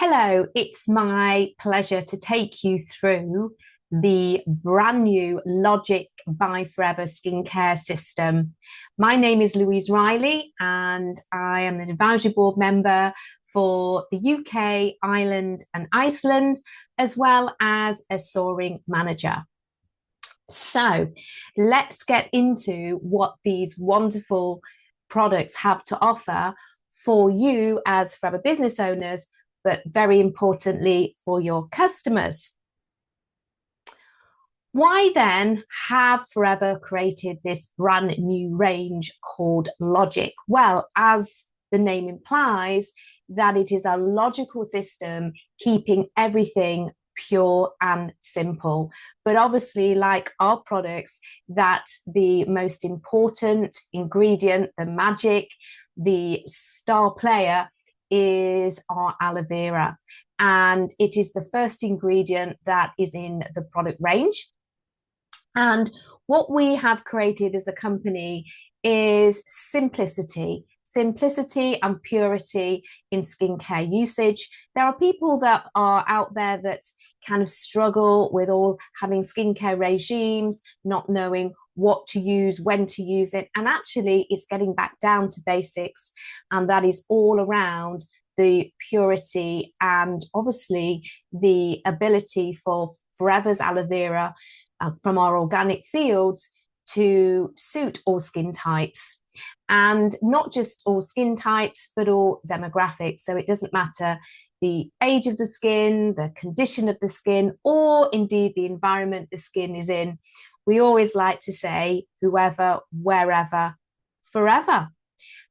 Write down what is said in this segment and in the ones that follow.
Hello, it's my pleasure to take you through the brand new Logic by Forever skincare system. My name is Louise Riley, and I am an advisory board member for the UK, Ireland, and Iceland, as well as a soaring manager. So let's get into what these wonderful products have to offer for you as Forever business owners, but very importantly for your customers. Why then have Forever created this brand new range called Logic? Well, as the name implies, that it is a logical system keeping everything pure and simple. But obviously, like our products, that the most important ingredient, the magic, the star player is our aloe vera. And it is the first ingredient that is in the product range. And what we have created as a company is simplicity and purity in skincare usage. There are people that are out there that kind of struggle with all having skincare regimes, not knowing what to use, when to use it. And actually, it's getting back down to basics. And that is all around the purity and obviously the ability for Forever's aloe vera from our organic fields to suit all skin types, and not just all skin types but all demographics. So it doesn't matter the age of the skin, the condition of the skin, or indeed the environment the skin is in. We always like to say whoever, wherever, forever.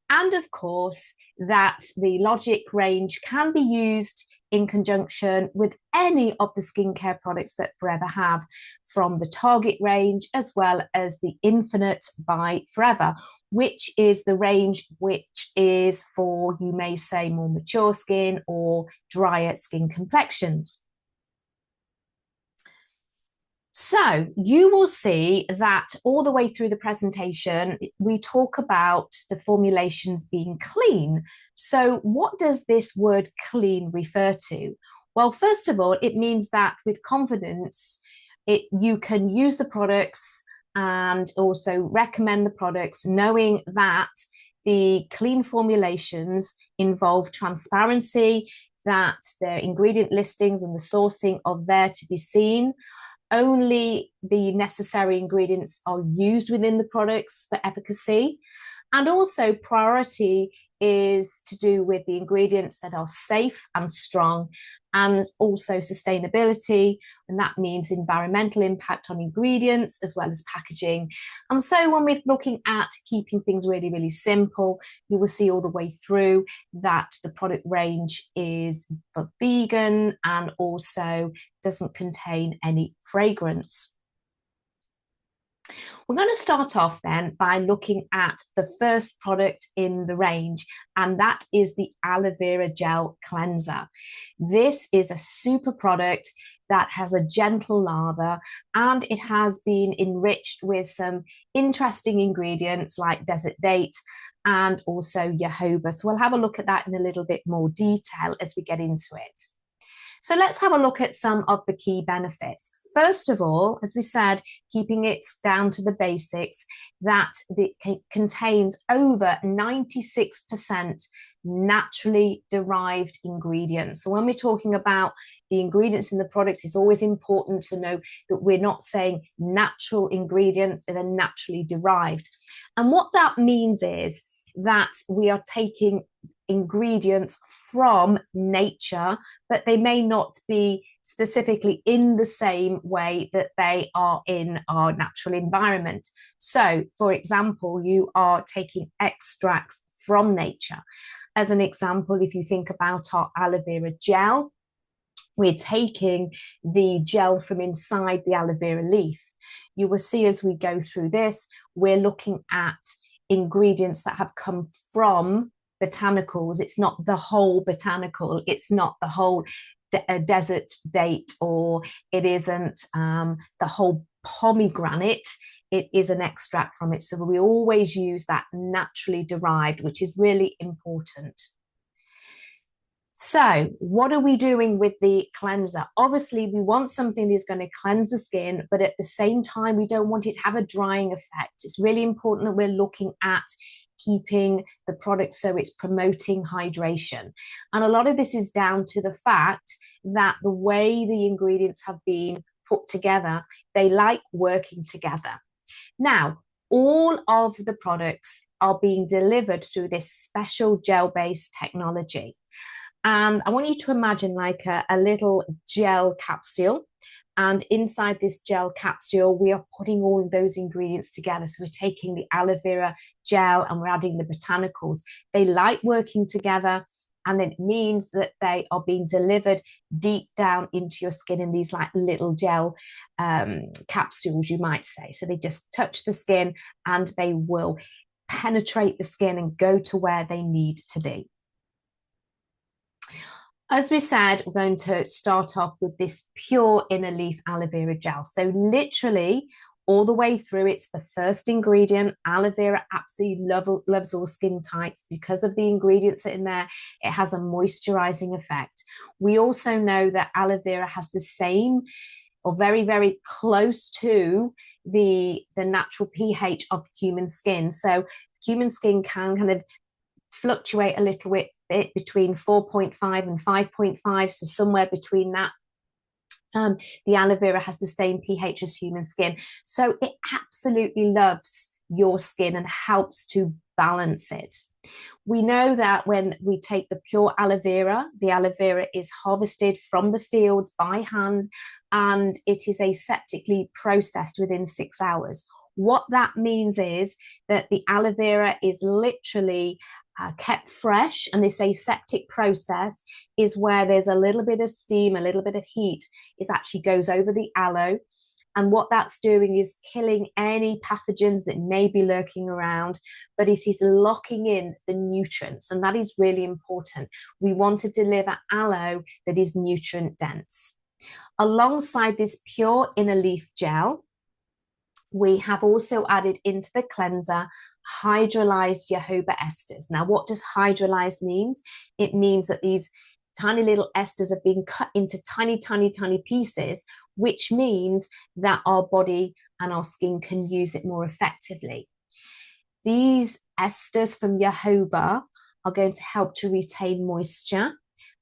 And of course, that the Logic range can be used in conjunction with any of the skincare products that Forever have, from the Target range as well as the Infinite by Forever, which is the range which is for, you may say, more mature skin or drier skin complexions. So you will see that all the way through the presentation, we talk about the formulations being clean. So what does this word clean refer to? Well, first of all, it means that with confidence, you can use the products and also recommend the products, knowing that the clean formulations involve transparency, that their ingredient listings and the sourcing are there to be seen. Only the necessary ingredients are used within the products for efficacy. And also, priority is to do with the ingredients that are safe and strong, and also sustainability. And that means environmental impact on ingredients as well as packaging. And so when we're looking at keeping things really, really simple, you will see all the way through that the product range is for vegan and also doesn't contain any fragrance. We're going to start off then by looking at the first product in the range, and that is the aloe vera gel cleanser. This is a super product that has a gentle lather, and it has been enriched with some interesting ingredients like desert date and also jojoba. So we'll have a look at that in a little bit more detail as we get into it. So let's have a look at some of the key benefits. First of all, as we said, keeping it down to the basics, that it contains over 96% naturally derived ingredients. So when we're talking about the ingredients in the product, it's always important to know that we're not saying natural ingredients, they're naturally derived. And what that means is that we are taking ingredients from nature, but they may not be specifically in the same way that they are in our natural environment. So, for example, you are taking extracts from nature. As an example, if you think about our aloe vera gel, we're taking the gel from inside the aloe vera leaf. You will see as we go through this, we're looking at ingredients that have come from botanicals. It's not the whole botanical, it's not the whole desert date, or it isn't the whole pomegranate. It is an extract from it. So we always use that naturally derived, which is really important. So, what are we doing with the cleanser? Obviously, we want something that's going to cleanse the skin, but at the same time, we don't want it to have a drying effect. It's really important that we're looking at keeping the product so it's promoting hydration. And a lot of this is down to the fact that the way the ingredients have been put together, they like working together. Now, all of the products are being delivered through this special gel-based technology. And I want you to imagine like a little gel capsule. And inside this gel capsule, we are putting all of those ingredients together. So we're taking the aloe vera gel and we're adding the botanicals. They like working together. And it means that they are being delivered deep down into your skin in these like little gel capsules, you might say. So they just touch the skin and they will penetrate the skin and go to where they need to be. As we said, we're going to start off with this pure inner leaf aloe vera gel. So literally all the way through, it's the first ingredient. Aloe vera absolutely loves all skin types because of the ingredients in there. It has a moisturizing effect. We also know that aloe vera has the same or very, very close to the natural pH of human skin. So human skin can kind of fluctuate a little bit between 4.5 and 5.5, so somewhere between that. The aloe vera has the same pH as human skin, so it absolutely loves your skin and helps to balance it. We know that when we take the pure aloe vera, the aloe vera is harvested from the fields by hand and it is aseptically processed within 6 hours. What that means is that the aloe vera is literally kept fresh, and this aseptic process is where there's a little bit of steam, a little bit of heat, it actually goes over the aloe, and what that's doing is killing any pathogens that may be lurking around, but it is locking in the nutrients, and that is really important. We want to deliver aloe that is nutrient dense. Alongside this pure inner leaf gel, we have also added into the cleanser hydrolyzed jojoba esters. Now, what does hydrolyzed mean? It means that these tiny little esters are being cut into tiny, tiny, tiny pieces, which means that our body and our skin can use it more effectively. These esters from jojoba are going to help to retain moisture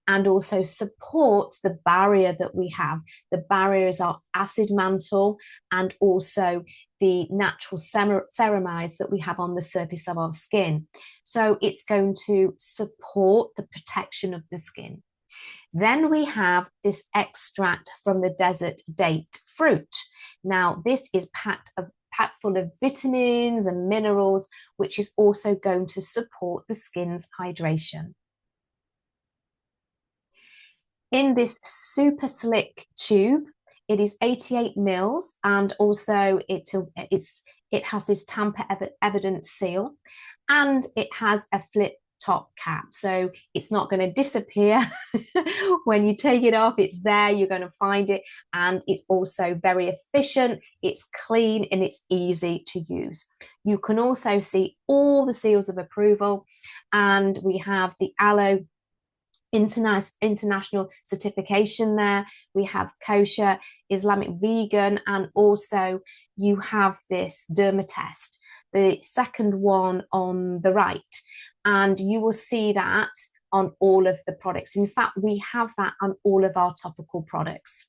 and also support the barrier that we have. The barrier is our acid mantle and also the natural ceramides that we have on the surface of our skin. So it's going to support the protection of the skin. Then we have this extract from the desert date fruit. Now, this is packed full of vitamins and minerals, which is also going to support the skin's hydration. In this super slick tube, it is 88 mils, and also it has this tamper evident seal, and it has a flip top cap, so it's not going to disappear. When you take it off, it's there, you're going to find it, and it's also very efficient, it's clean, and it's easy to use. You can also see all the seals of approval, and we have the aloe international certification there. We have kosher, Islamic, vegan, and also you have this Dermatest, the second one on the right, and you will see that on all of the products. In fact, we have that on all of our topical products.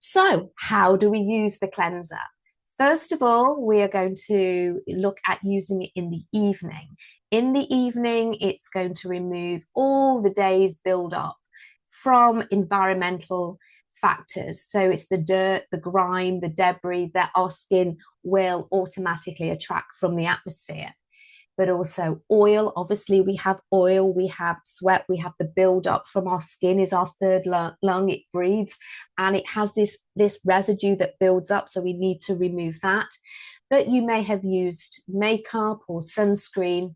So how do we use the cleanser? First of all, we are going to look at using it in the evening. In the evening, it's going to remove all the day's build-up from environmental factors. So it's the dirt, the grime, the debris that our skin will automatically attract from the atmosphere. But also oil. Obviously, we have oil, we have sweat, we have the build-up from our skin is our third lung, it breathes, and it has this residue that builds up, so we need to remove that. But you may have used makeup or sunscreen,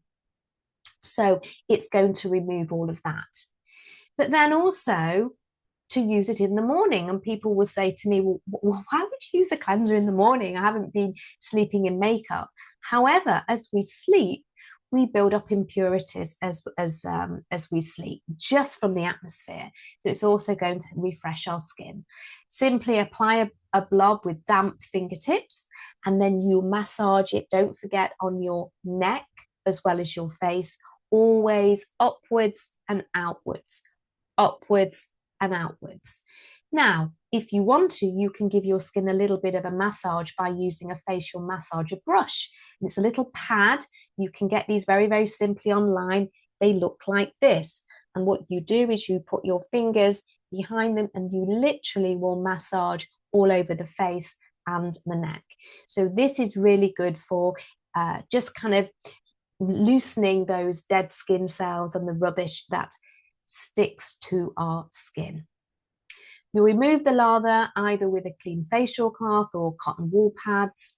so it's going to remove all of that. But then also to use it in the morning, and people will say to me, well, why would you use a cleanser in the morning? I haven't been sleeping in makeup. However, as we sleep, we build up impurities as we sleep, just from the atmosphere. So it's also going to refresh our skin. Simply apply a blob with damp fingertips, and then you massage it, don't forget, on your neck as well as your face, always upwards and outwards, upwards and outwards. Now, if you want to, you can give your skin a little bit of a massage by using a facial massager brush. And it's a little pad. You can get these very, very simply online. They look like this. And what you do is you put your fingers behind them and you literally will massage all over the face and the neck. So this is really good for just kind of loosening those dead skin cells and the rubbish that sticks to our skin. You remove the lather either with a clean facial cloth or cotton wool pads.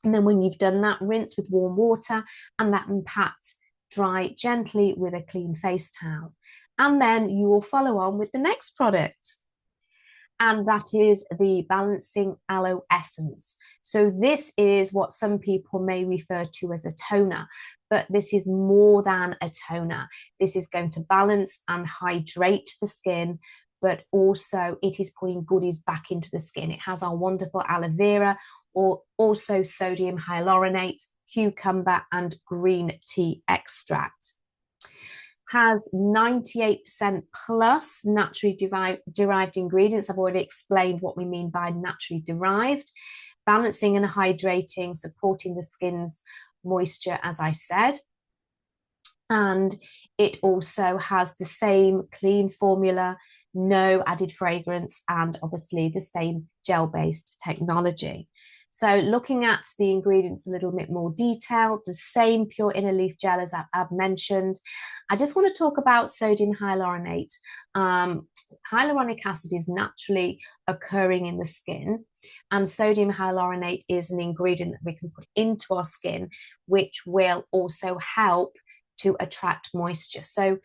And then when you've done that, rinse with warm water and that pat dry gently with a clean face towel. And then you will follow on with the next product. And that is the Balancing Aloe Essence. So this is what some people may refer to as a toner, but this is more than a toner. This is going to balance and hydrate the skin, but also it is putting goodies back into the skin. It has our wonderful aloe vera, or also sodium hyaluronate, cucumber, and green tea extract. Has 98% plus naturally derived ingredients. I've already explained what we mean by naturally derived. Balancing and hydrating, supporting the skin's moisture, as I said. And it also has the same clean formula, no added fragrance, and obviously the same gel-based technology. So looking at the ingredients a little bit more detailed, the same pure inner leaf gel as I've mentioned. I just want to talk about sodium hyaluronate. Hyaluronic acid is naturally occurring in the skin, and sodium hyaluronate is an ingredient that we can put into our skin, which will also help to attract moisture. So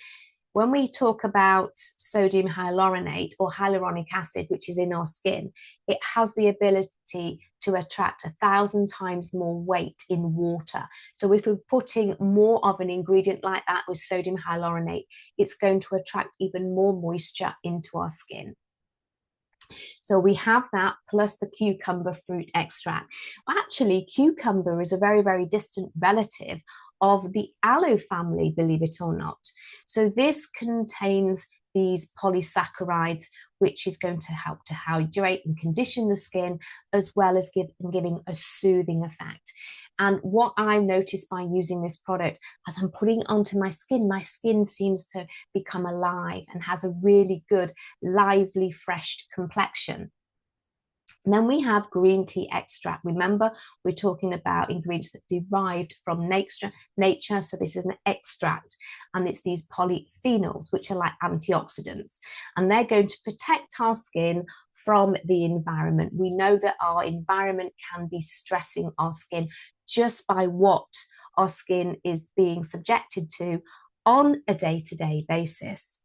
when we talk about sodium hyaluronate or hyaluronic acid, which is in our skin, it has the ability to attract 1,000 times more weight in water. So if we're putting more of an ingredient like that with sodium hyaluronate, it's going to attract even more moisture into our skin. So we have that plus the cucumber fruit extract. Well, actually, cucumber is a very, very distant relative of the aloe family, believe it or not. So this contains these polysaccharides, which is going to help to hydrate and condition the skin, as well as giving a soothing effect. And what I noticed by using this product, as I'm putting it onto my skin seems to become alive and has a really good, lively, fresh complexion. And then we have green tea extract. Remember, we're talking about ingredients that derived from nature. So this is an extract, and it's these polyphenols, which are like antioxidants, and they're going to protect our skin from the environment. We know that our environment can be stressing our skin just by what our skin is being subjected to on a day-to-day basis.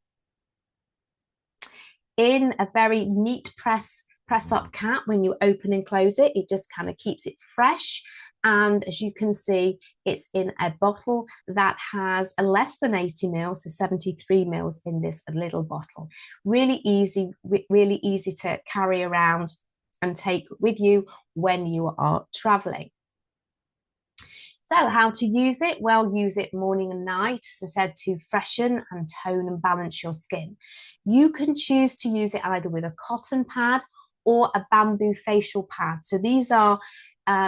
In a very neat press up cap, when you open and close it, it just kind of keeps it fresh. And as you can see, it's in a bottle that has a less than 80 mils, so 73 mils in this little bottle. Really easy to carry around and take with you when you are traveling. So how to use it? Well, use it morning and night, as I said, to freshen and tone and balance your skin. You can choose to use it either with a cotton pad or a bamboo facial pad. So these are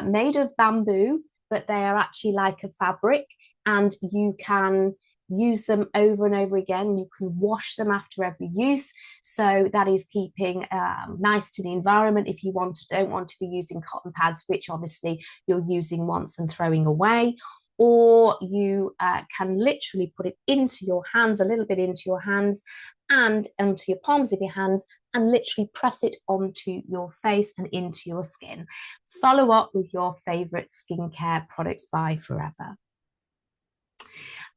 made of bamboo, but they are actually like a fabric, and you can use them over and over again. You can wash them after every use. So that is keeping nice to the environment if you don't want to be using cotton pads, which obviously you're using once and throwing away. Or you can literally put it into your hands, a little bit into your hands and onto your palms of your hands, and literally press it onto your face and into your skin. Follow up with your favorite skincare products by Forever.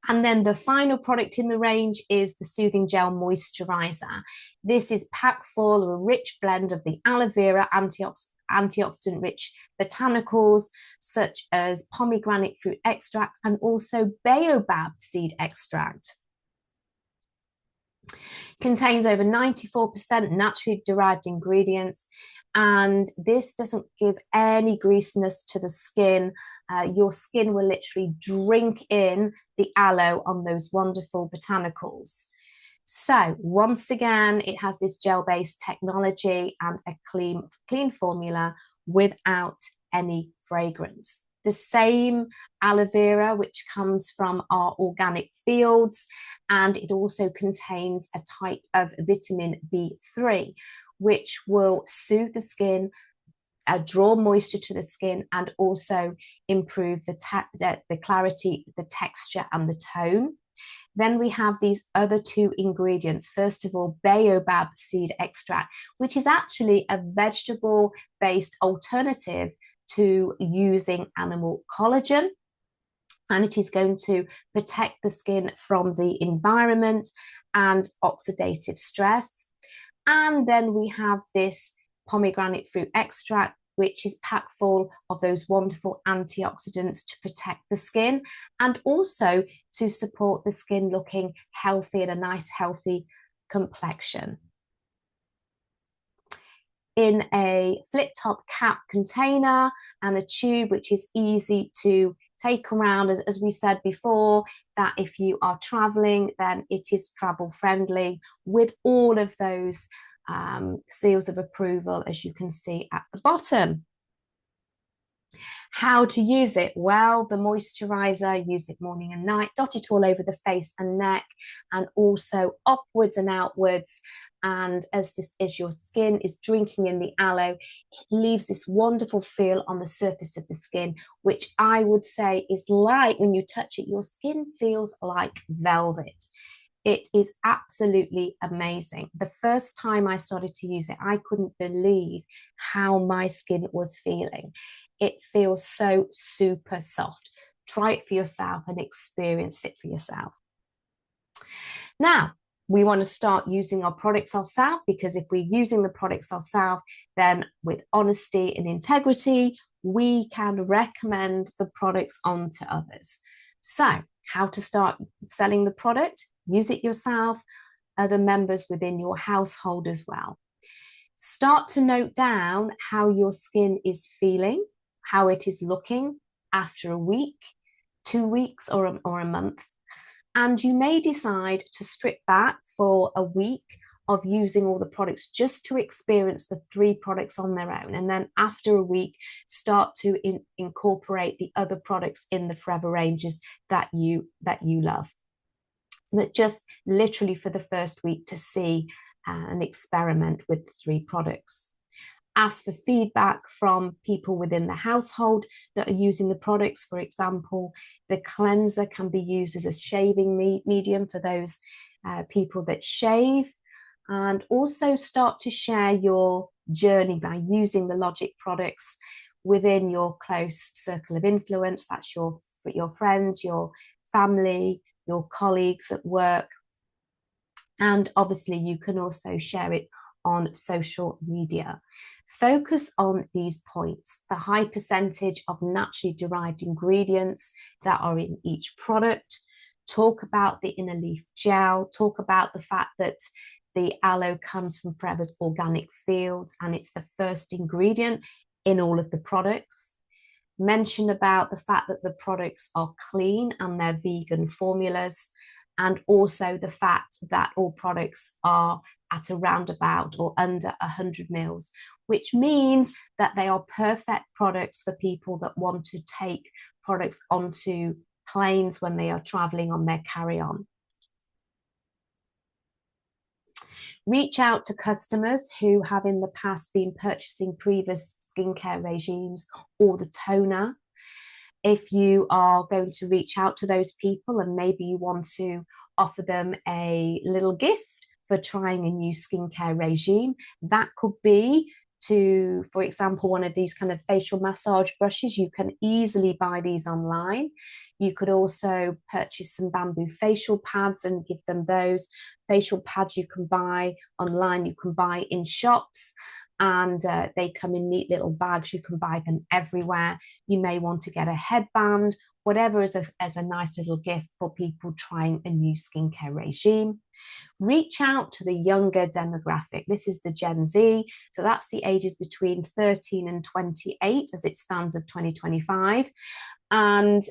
And then the final product in the range is the Soothing Gel Moisturizer. This is packed full of a rich blend of the aloe vera antioxidant rich botanicals such as pomegranate fruit extract and also baobab seed extract. Contains over 94% naturally derived ingredients, and this doesn't give any greasiness to the skin. Your skin will literally drink in the aloe on those wonderful botanicals. So once again, it has this gel-based technology and a clean formula without any fragrance. The same aloe vera, which comes from our organic fields, and it also contains a type of vitamin B3, which will soothe the skin, draw moisture to the skin, and also improve the clarity, the texture, and the tone. Then we have these other two ingredients. First of all, baobab seed extract, which is actually a vegetable-based alternative to using animal collagen. And it is going to protect the skin from the environment and oxidative stress. And then we have this pomegranate fruit extract, which is packed full of those wonderful antioxidants to protect the skin and also to support the skin looking healthy and a nice healthy complexion. In a flip top cap container and a tube, which is easy to take around, as we said before, that if you are traveling, then it is travel friendly with all of those seals of approval, as you can see at the bottom. How to use it? Well, the moisturizer, use it morning and night, dot it all over the face and neck, and also upwards and outwards. And as your skin is drinking in the aloe, it leaves this wonderful feel on the surface of the skin, which I would say is like, when you touch it, your skin feels like velvet. It is absolutely amazing. The first time I started to use it, I couldn't believe how my skin was feeling. It feels so super soft. Try it for yourself and experience it for yourself. Now, we want to start using our products ourselves, because if we're using the products ourselves, then with honesty and integrity, we can recommend the products on to others. So, how to start selling the product? Use it yourself, other members within your household as well. Start to note down how your skin is feeling, how it is looking after a week, 2 weeks, or a month. And you may decide to strip back for a week of using all the products just to experience the 3 products on their own. And then after a week, start to incorporate the other products in the Forever ranges that you love. But just literally for the first week to see and experiment with the 3 products. Ask for feedback from people within the household that are using the products. For example, the cleanser can be used as a shaving medium for those people that shave. And also start to share your journey by using the Logic products within your close circle of influence. That's your friends, your family, your colleagues at work. And obviously you can also share it on social media. Focus on these points: the high percentage of naturally derived ingredients that are in each product. Talk about the inner leaf gel. Talk about the fact that the aloe comes from Forever's organic fields and it's the first ingredient in all of the products. Mention about the fact that the products are clean and they're vegan formulas, and also the fact that all products are at around about or under 100 mils, which means that they are perfect products for people that want to take products onto planes when they are traveling on their carry-on. Reach out to customers who have in the past been purchasing previous skincare regimes or the toner. If you are going to reach out to those people and maybe you want to offer them a little gift for trying a new skincare regime, that could be to, for example, one of these kind of facial massage brushes. You can easily buy these online. You could also purchase some bamboo facial pads and give them those. Facial pads you can buy online, you can buy in shops. and they come in neat little bags. You can buy them everywhere. You may want to get a headband, whatever is as a nice little gift for people trying a new skincare regime. Reach out to the younger demographic. This is the Gen Z. So that's the ages between 13 and 28 as it stands of 2025. And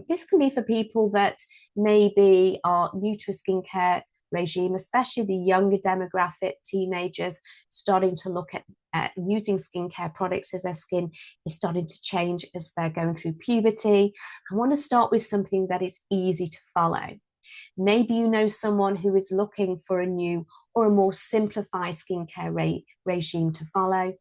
this can be for people that maybe are new to a skincare regime, especially the younger demographic, teenagers starting to look at using skincare products as their skin is starting to change as they're going through puberty. I want to start with something that is easy to follow. Maybe you know someone who is looking for a new or a more simplified skincare regime to follow.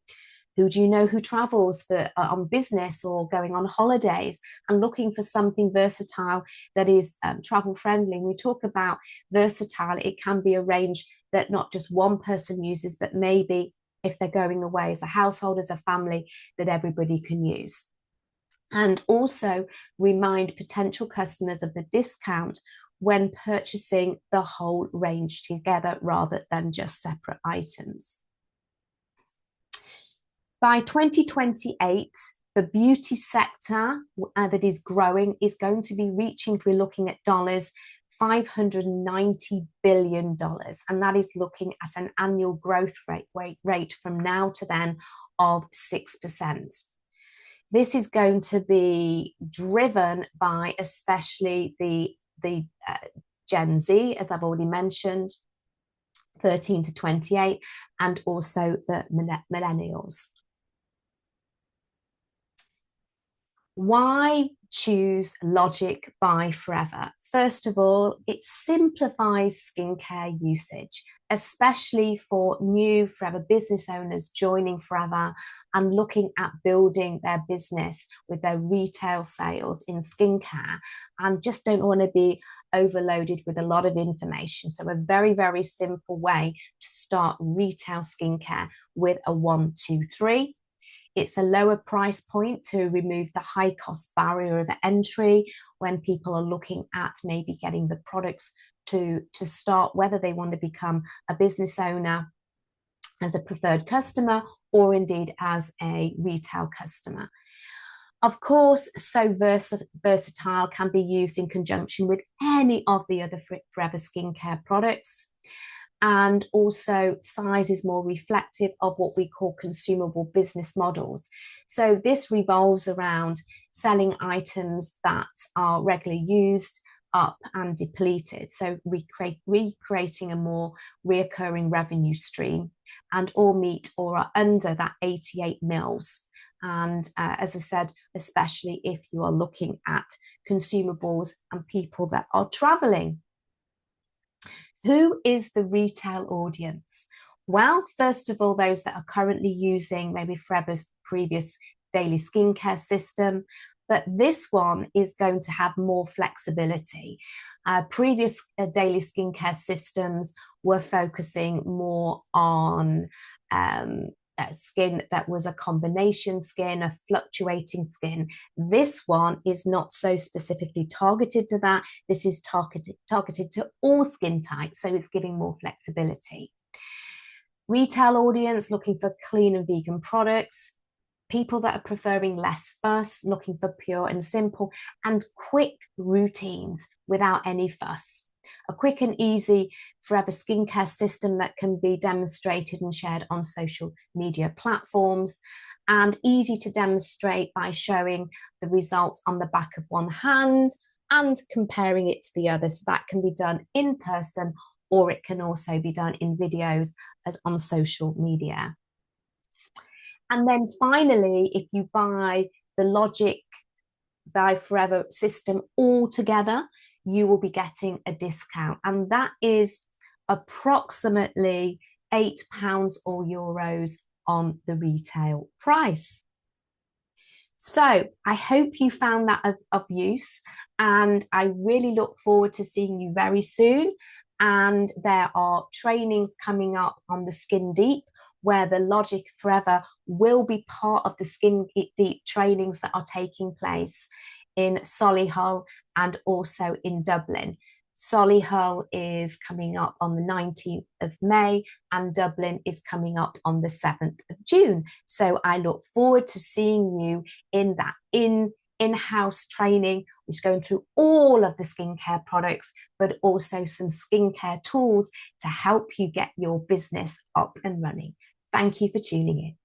Who do you know who travels on business or going on holidays and looking for something versatile that is travel friendly? When we talk about versatile, it can be a range that not just one person uses, but maybe if they're going away as a household, as a family, that everybody can use. And also remind potential customers of the discount when purchasing the whole range together rather than just separate items. By 2028, the beauty sector that is growing is going to be reaching, if we're looking at dollars, $590 billion. And that is looking at an annual growth rate from now to then of 6%. This is going to be driven by especially the Gen Z, as I've already mentioned, 13 to 28, and also the millennials. Why choose Logic by Forever? First of all, it simplifies skincare usage, especially for new Forever business owners joining Forever and looking at building their business with their retail sales in skincare and just don't want to be overloaded with a lot of information. So a very, very simple way to start retail skincare with a 1, 2, 3. It's a lower price point to remove the high cost barrier of entry when people are looking at maybe getting the products to start, whether they want to become a business owner as a preferred customer or indeed as a retail customer. Of course, so versatile, can be used in conjunction with any of the other Forever skincare products. And also size is more reflective of what we call consumable business models. So this revolves around selling items that are regularly used, up and depleted. So recreating a more reoccurring revenue stream, and all meet or are under that 88 mils. And as I said, especially if you are looking at consumables and people that are traveling. Who is the retail audience? Well, first of all, those that are currently using maybe Forever's previous daily skincare system, but this one is going to have more flexibility. Previous daily skincare systems were focusing more on skin that was a combination skin, a fluctuating skin. This one is not so specifically targeted to that. This is targeted to all skin types, so it's giving more flexibility. Retail audience looking for clean and vegan products, people that are preferring less fuss, looking for pure and simple and quick routines without any fuss. A quick and easy Forever skincare system that can be demonstrated and shared on social media platforms, and easy to demonstrate by showing the results on the back of one hand and comparing it to the other. So that can be done in person, or it can also be done in videos as on social media. And then finally, if you buy the Logic by Forever system all together, you will be getting a discount, and that is approximately £8 or euros on the retail price. So I hope you found that of use, and I really look forward to seeing you very soon. And there are trainings coming up on the Skin Deep, where the Logic Forever will be part of the Skin Deep trainings that are taking place in Solihull and also in Dublin. Solihull is coming up on the 19th of May, and Dublin is coming up on the 7th of June. So I look forward to seeing you in that in-house training, which is going through all of the skincare products, but also some skincare tools to help you get your business up and running. Thank you for tuning in.